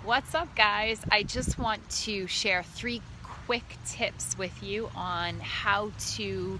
What's up, guys? I just want to share 3 quick tips with you on how to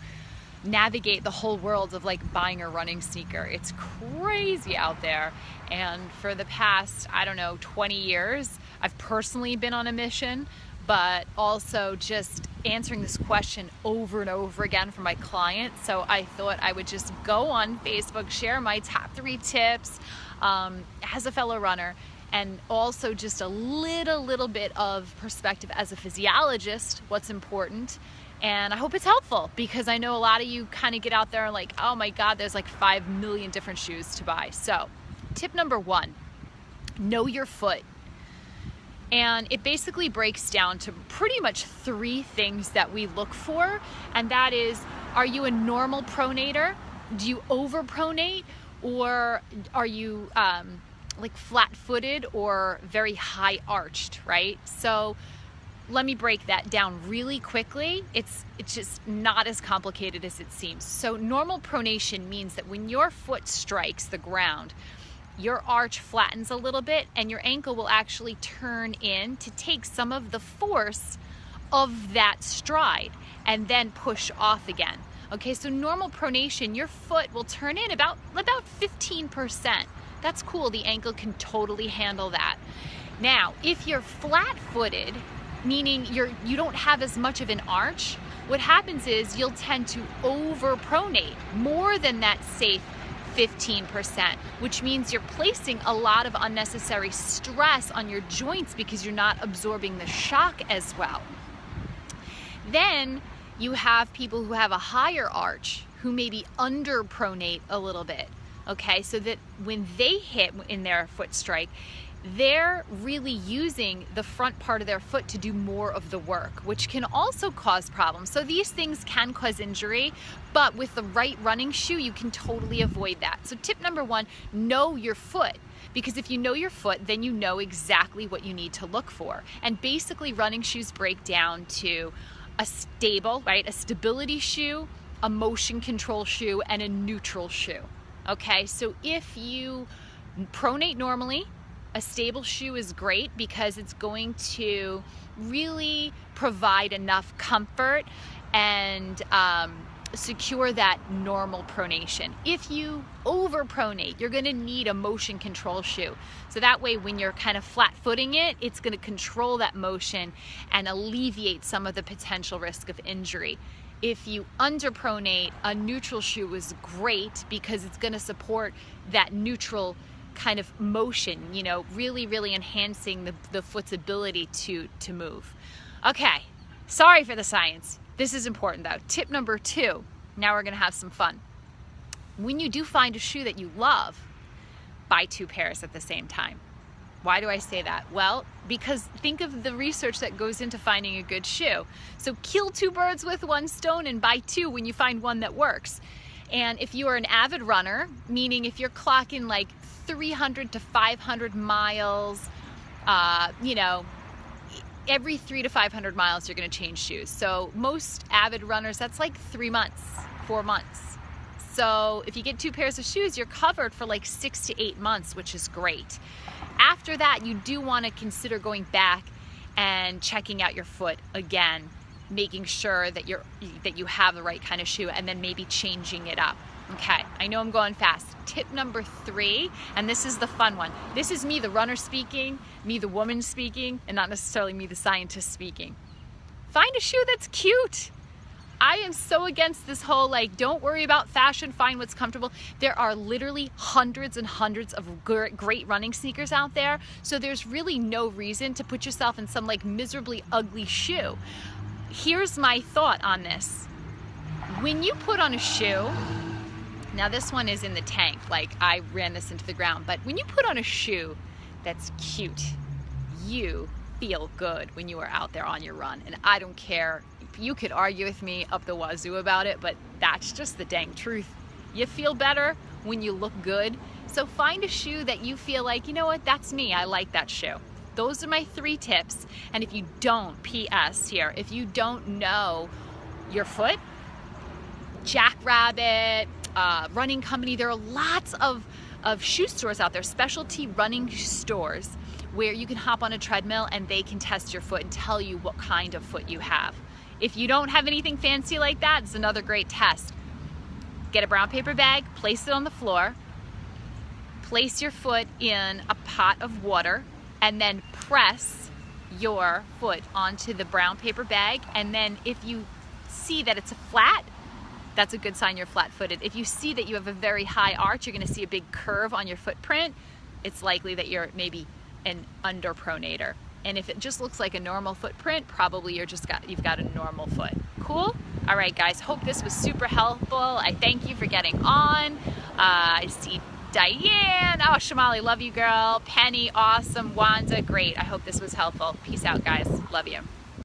navigate the whole world of like buying a running sneaker. It's crazy out there, and for the past, 20 years, I've personally been on a mission, but also just answering this question over and over again for my clients. So I thought I would just go on Facebook, share my top 3 tips as a fellow runner, and also just a little bit of perspective as a physiologist, what's important. And I hope it's helpful, because I know a lot of you kind of get out there and like, oh my God, there's like 5 million different shoes to buy. So tip number 1, know your foot. And it basically breaks down to pretty much 3 things that we look for. And that is, are you a normal pronator? Do you overpronate? Or are you like flat-footed or very high arched, right? So let me break that down really quickly. It's just not as complicated as it seems. So normal pronation means that when your foot strikes the ground, your arch flattens a little bit and your ankle will actually turn in to take some of the force of that stride and then push off again. Okay, so normal pronation, your foot will turn in about 15%. That's cool, the ankle can totally handle that. Now, if you're flat-footed, meaning you don't have as much of an arch, what happens is you'll tend to overpronate more than that safe 15%, which means you're placing a lot of unnecessary stress on your joints because you're not absorbing the shock as well. Then you have people who have a higher arch who maybe underpronate a little bit, okay? So that when they hit in their foot strike, they're really using the front part of their foot to do more of the work, which can also cause problems. So these things can cause injury, but with the right running shoe, you can totally avoid that. So tip number 1, know your foot. Because if you know your foot, then you know exactly what you need to look for. And basically running shoes break down to a stability shoe, a motion control shoe, and a neutral shoe. Okay, so if you pronate normally, a stable shoe is great because it's going to really provide enough comfort and secure that normal pronation. If you overpronate, you're going to need a motion control shoe. So that way when you're kind of flat-footing it, it's going to control that motion and alleviate some of the potential risk of injury. If you underpronate, a neutral shoe is great because it's going to support that neutral kind of motion, really enhancing the foot's ability to move. Okay, sorry for the science. This is important though. Tip number 2, now we're gonna have some fun. When you do find a shoe that you love, buy 2 pairs at the same time. Why do I say that? Well, because think of the research that goes into finding a good shoe. So kill 2 birds with 1 stone and buy 2 when you find one that works. And if you are an avid runner, meaning if you're clocking like 300 to 500 miles, every 300 to 500 miles, you're gonna change shoes. So most avid runners, that's like 3 months, 4 months. So if you get 2 pairs of shoes, you're covered for like 6 to 8 months, which is great. After that, you do wanna consider going back and checking out your foot again, making sure that you have the right kind of shoe, and then maybe changing it up. Okay, I know I'm going fast. Tip number 3, and this is the fun one. This is me, the runner speaking, me, the woman speaking, and not necessarily me, the scientist speaking. Find a shoe that's cute. I am so against this whole like, don't worry about fashion, find what's comfortable. There are literally hundreds and hundreds of great running sneakers out there, so there's really no reason to put yourself in some like miserably ugly shoe. Here's my thought on this. When you put on a shoe, now this one is in the tank, like I ran this into the ground, but when you put on a shoe that's cute, you feel good when you are out there on your run. And I don't care, you could argue with me up the wazoo about it, but that's just the dang truth. You feel better when you look good. So find a shoe that you feel like, you know what, that's me, I like that shoe. Those are my 3 tips. And if you don't, PS here, if you don't know your foot, Jackrabbit, Running Company, there are lots of of shoe stores out there, specialty running stores, where you can hop on a treadmill and they can test your foot and tell you what kind of foot you have. If you don't have anything fancy like that, it's another great test. Get a brown paper bag, place it on the floor, place your foot in a pot of water, and then press your foot onto the brown paper bag. And then if you see that it's flat, that's a good sign you're flat-footed. If you see that you have a very high arch, you're gonna see a big curve on your footprint, it's likely that you're maybe an underpronator. And if it just looks like a normal footprint, probably you've got a normal foot. Cool? All right, guys, hope this was super helpful. I thank you for getting on. I see Diane, oh, Shamali, love you, girl. Penny, awesome. Wanda, great. I hope this was helpful. Peace out, guys. Love you.